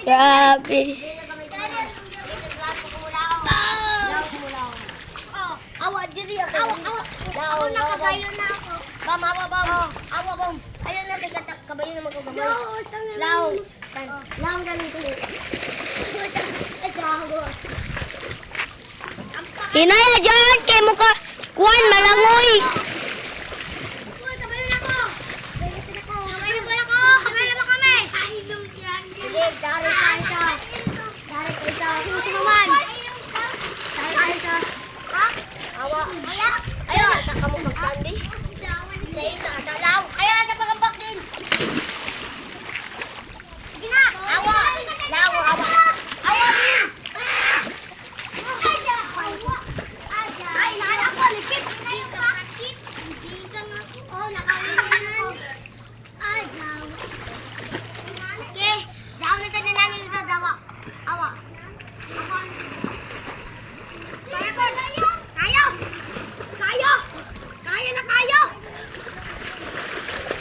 Grabe. Awa, diri ako. Awa. Ako nakabayo na ako. Bam, awa, bam. Awa, bam. Ayun na, kabayo na magkagabay. Lao. Lao galing ko. Hinaya dyan kay mukha. Kuan malangoy.